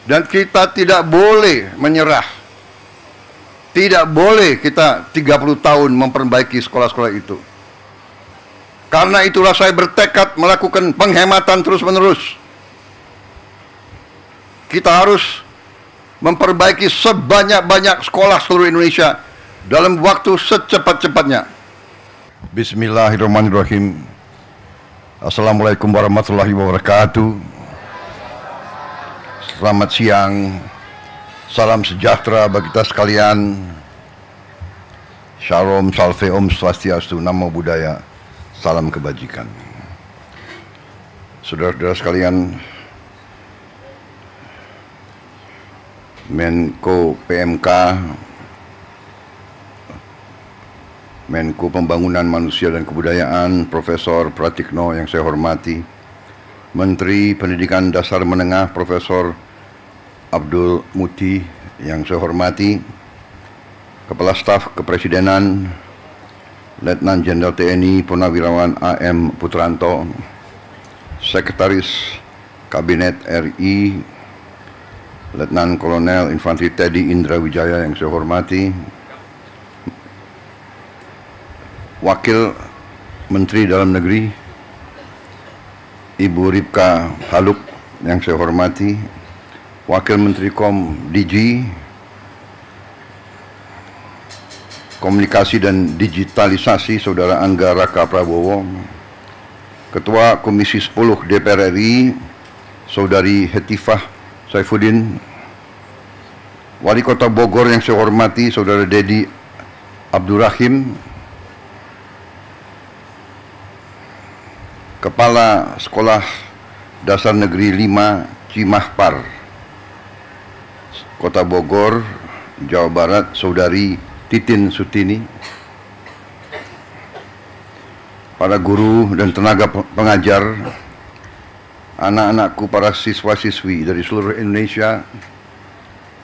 Dan kita tidak boleh menyerah. Tidak boleh kita 30 tahun memperbaiki sekolah-sekolah itu. Karena itulah saya bertekad melakukan penghematan terus-menerus. Kita harus memperbaiki sebanyak-banyak sekolah seluruh Indonesia dalam waktu secepat-cepatnya. Bismillahirrahmanirrahim. Assalamualaikum warahmatullahi wabarakatuh. Selamat siang. Salam sejahtera bagi kita sekalian. Shalom, salve, om swastiastu, namo buddhaya, salam kebajikan. Saudara-saudara sekalian, Menko PMK, Menko Pembangunan Manusia dan Kebudayaan, Profesor Pratikno yang saya hormati, Menteri Pendidikan Dasar Menengah, Profesor Abdul Muti yang saya hormati, Kepala Staf Kepresidenan, Letnan Jenderal TNI Purnawirawan AM Putranto, Sekretaris Kabinet RI, Letnan Kolonel Infantri Teddy Indra Wijaya yang saya hormati, Wakil Menteri Dalam Negeri Ibu Ripka Haluk yang saya hormati, Wakil Menteri DG Komunikasi dan Digitalisasi Saudara Angga Raka Prabowo, Ketua Komisi 10 DPR RI Saudari Hetifah Saifuddin, Wali Kota Bogor yang saya hormati Saudara Dedi Abdurrahim, Kepala Sekolah Dasar Negeri 5 Cimahpar, Kota Bogor, Jawa Barat, Saudari Titin Sutini, para guru dan tenaga pengajar, anak-anakku, para siswa-siswi dari seluruh Indonesia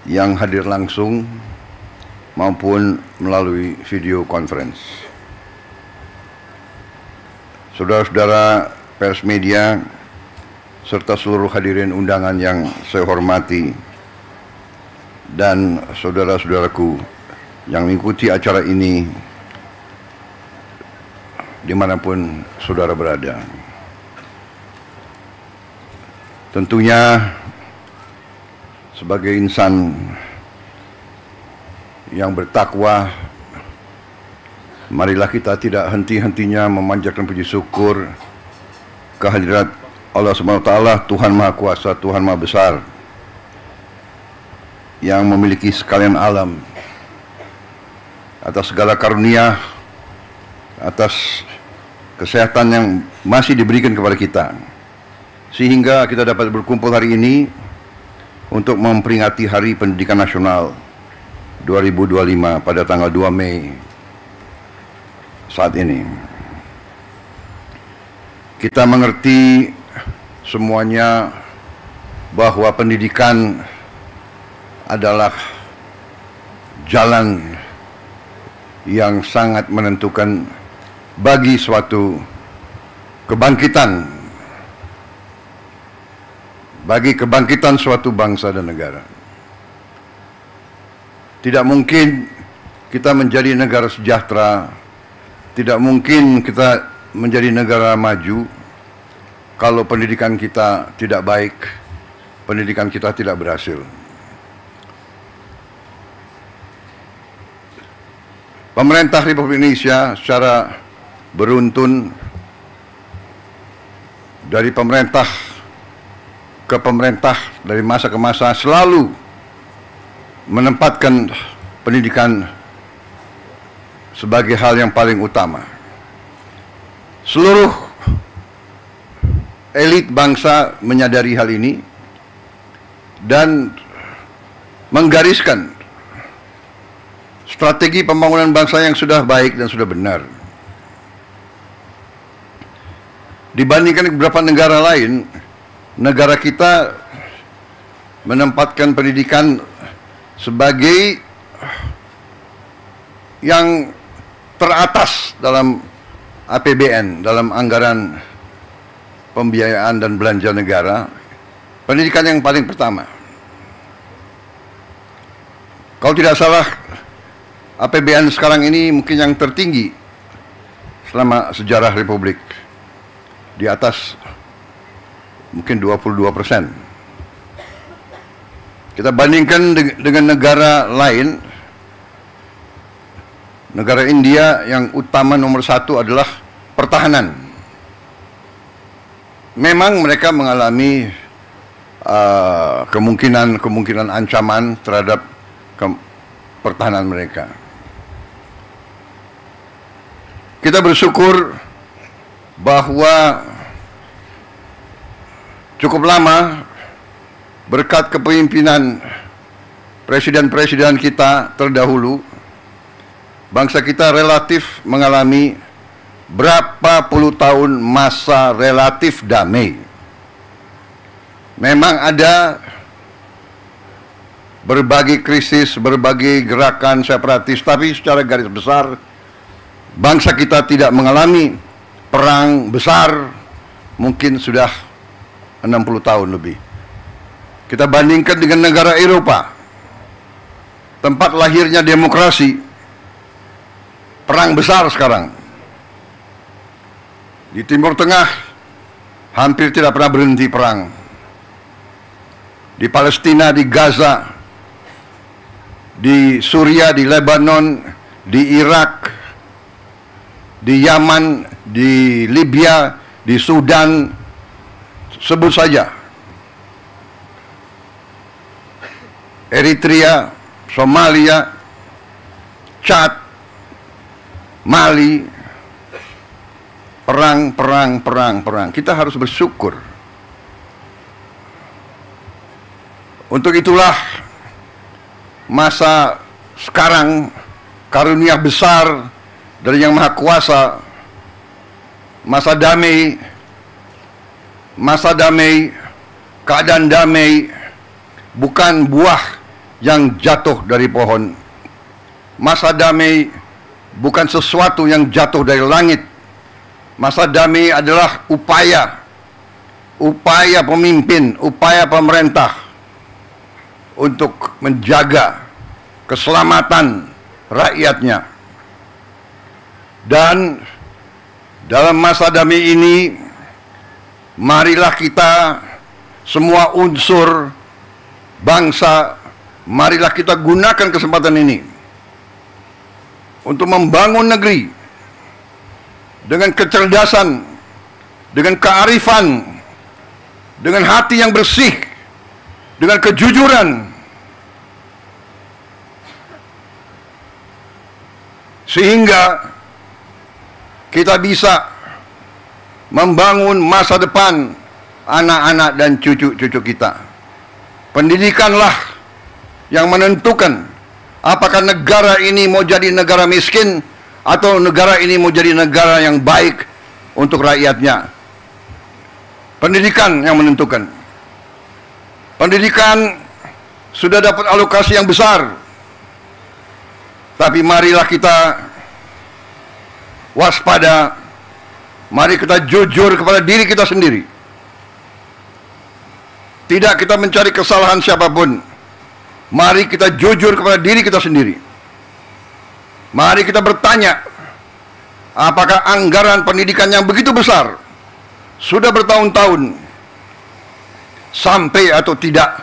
yang hadir langsung maupun melalui video conference. Saudara-saudara pers media, serta seluruh hadirin undangan yang saya hormati, dan saudara-saudaraku yang mengikuti acara ini dimanapun saudara berada. Tentunya sebagai insan yang bertakwa, marilah kita tidak henti-hentinya memanjatkan puji syukur kehadirat Allah Subhanahu wa taala, Tuhan Maha Kuasa, Tuhan Maha Besar, yang memiliki sekalian alam, atas segala karunia, atas kesehatan yang masih diberikan kepada kita, sehingga kita dapat berkumpul hari ini untuk memperingati Hari Pendidikan Nasional 2025 pada tanggal 2 Mei saat ini. Kita mengerti semuanya bahwa pendidikan adalah jalan yang sangat menentukan bagi suatu kebangkitan, bagi kebangkitan suatu bangsa dan negara. Tidak mungkin kita menjadi negara sejahtera, tidak mungkin kita menjadi negara maju kalau pendidikan kita tidak baik, pendidikan kita tidak berhasil. Pemerintah Republik Indonesia secara beruntun, dari pemerintah ke pemerintah, dari masa ke masa, selalu menempatkan pendidikan sebagai hal yang paling utama. Seluruh elit bangsa menyadari hal ini dan menggariskan strategi pembangunan bangsa yang sudah baik dan sudah benar. Dibandingkan beberapa negara lain, negara kita menempatkan pendidikan sebagai yang teratas dalam APBN, dalam anggaran pembiayaan dan belanja negara. Pendidikan yang paling pertama. Kalau tidak salah, APBN sekarang ini mungkin yang tertinggi selama sejarah Republik, di atas mungkin 22%. Kita bandingkan dengan negara lain, negara India yang utama nomor satu adalah pertahanan. Memang mereka mengalami kemungkinan ancaman terhadap pertahanan mereka. Kita bersyukur bahwa cukup lama berkat kepemimpinan presiden-presiden kita terdahulu, bangsa kita relatif mengalami berapa puluh tahun masa relatif damai. Memang ada berbagai krisis, berbagai gerakan separatis, tapi secara garis besar bangsa kita tidak mengalami perang besar mungkin sudah 60 tahun lebih. Kita bandingkan dengan negara Eropa, tempat lahirnya demokrasi, perang besar sekarang. Di Timur Tengah hampir tidak pernah berhenti perang. Di Palestina, di Gaza, di Suria, di Lebanon, di Irak, di Yaman, di Libya, di Sudan, sebut saja. Eritrea, Somalia, Chad, Mali, perang. Kita harus bersyukur. Untuk itulah masa sekarang karunia besar dari Yang Maha Kuasa, masa damai, keadaan damai, bukan buah yang jatuh dari pohon. Masa damai bukan sesuatu yang jatuh dari langit. Masa damai adalah upaya pemimpin, upaya pemerintah untuk menjaga keselamatan rakyatnya. Dan dalam masa damai ini, marilah kita semua unsur bangsa, marilah kita gunakan kesempatan ini untuk membangun negeri dengan kecerdasan, dengan kearifan, dengan hati yang bersih, dengan kejujuran, sehingga kita bisa membangun masa depan anak-anak dan cucu-cucu kita. Pendidikanlah yang menentukan apakah negara ini mau jadi negara miskin atau negara ini mau jadi negara yang baik untuk rakyatnya. Pendidikan yang menentukan. Pendidikan sudah dapat alokasi yang besar, tapi marilah kita waspada, mari kita jujur kepada diri kita sendiri. Tidak kita mencari kesalahan siapapun. Mari kita jujur kepada diri kita sendiri. Mari kita bertanya, apakah anggaran pendidikan yang begitu besar sudah bertahun-tahun sampai atau tidak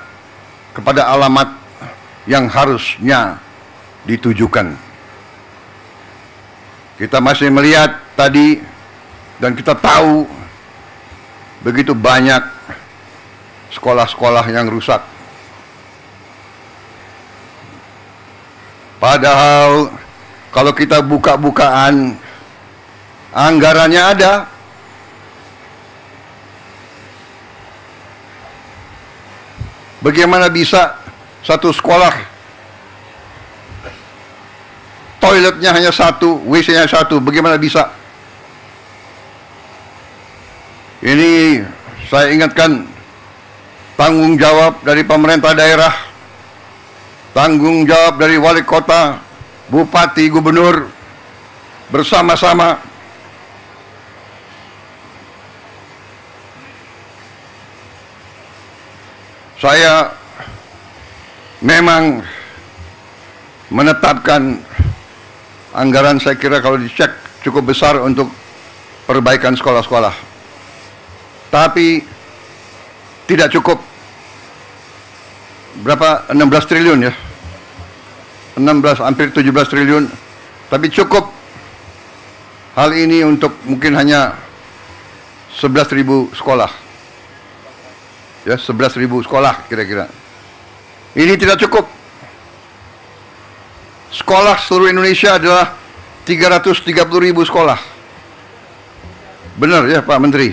kepada alamat yang harusnya ditujukan. Kita masih melihat tadi dan kita tahu begitu banyak sekolah-sekolah yang rusak. Padahal kalau kita buka-bukaan, anggarannya ada. Bagaimana bisa satu sekolah toiletnya hanya satu, WC-nya satu? Bagaimana bisa? Ini saya ingatkan, tanggung jawab dari pemerintah daerah, tanggung jawab dari wali kota, bupati, gubernur, bersama-sama saya memang menetapkan anggaran, saya kira kalau dicek cukup besar untuk perbaikan sekolah-sekolah. Tapi tidak cukup. Berapa? 16 triliun ya. 16 hampir 17 triliun. Tapi cukup hal ini untuk mungkin hanya 11.000 sekolah. Ya, 11.000 sekolah kira-kira. Ini tidak cukup. Sekolah seluruh Indonesia adalah 330.000 sekolah. Benar ya Pak Menteri?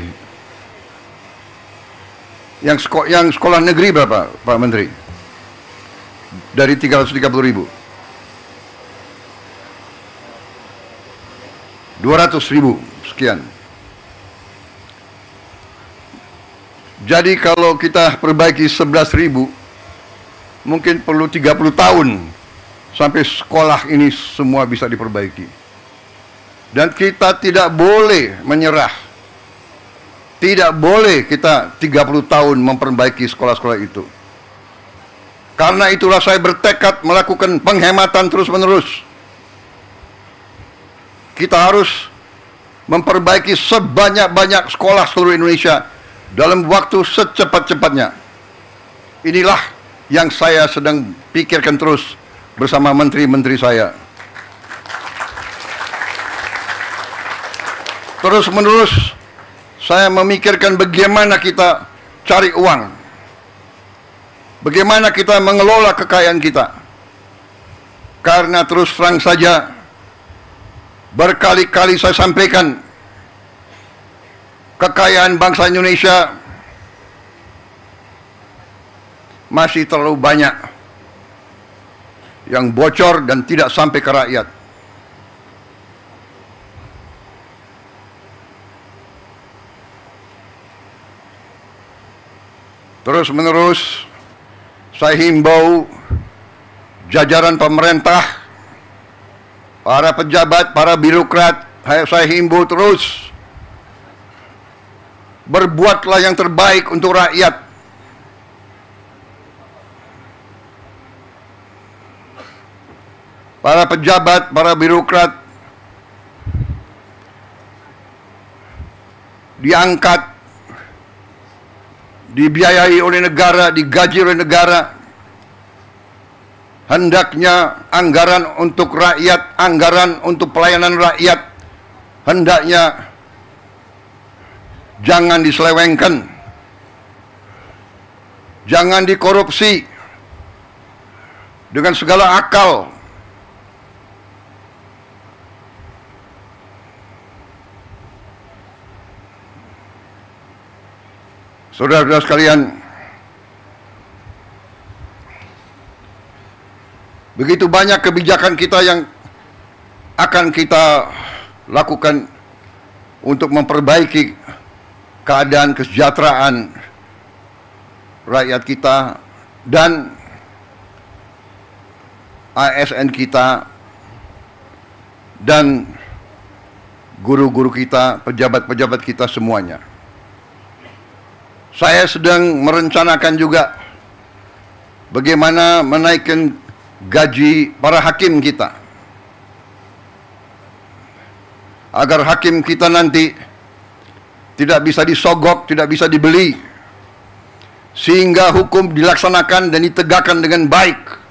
Yang sekolah negeri berapa Pak Menteri? Dari 330.000. 200.000 sekian. Jadi kalau kita perbaiki 11.000, mungkin perlu 30 tahun sampai sekolah ini semua bisa diperbaiki. Dan kita tidak boleh menyerah. Tidak boleh kita 30 tahun memperbaiki sekolah-sekolah itu. Karena itulah saya bertekad melakukan penghematan terus-menerus. Kita harus memperbaiki sebanyak-banyak sekolah seluruh Indonesia dalam waktu secepat-cepatnya. Inilah yang saya sedang pikirkan terus bersama menteri-menteri saya. Terus-menerus saya memikirkan bagaimana kita cari uang. Bagaimana kita mengelola kekayaan kita. Karena terus terang saja, berkali-kali saya sampaikan, kekayaan bangsa Indonesia masih terlalu banyak yang bocor dan tidak sampai ke rakyat. Terus-menerus saya himbau jajaran pemerintah, para pejabat, para birokrat, saya himbau terus, berbuatlah yang terbaik untuk rakyat. Para pejabat, para birokrat diangkat, dibiayai oleh negara, digaji oleh negara. Hendaknya anggaran untuk rakyat, anggaran untuk pelayanan rakyat, hendaknya jangan diselewengkan, jangan dikorupsi dengan segala akal. Saudara-saudara sekalian, begitu banyak kebijakan kita yang akan kita lakukan untuk memperbaiki keadaan kesejahteraan rakyat kita dan ASN kita dan guru-guru kita, pejabat-pejabat kita semuanya. Saya sedang merencanakan juga bagaimana menaikkan gaji para hakim kita, agar hakim kita nanti tidak bisa disogok, tidak bisa dibeli, sehingga hukum dilaksanakan dan ditegakkan dengan baik.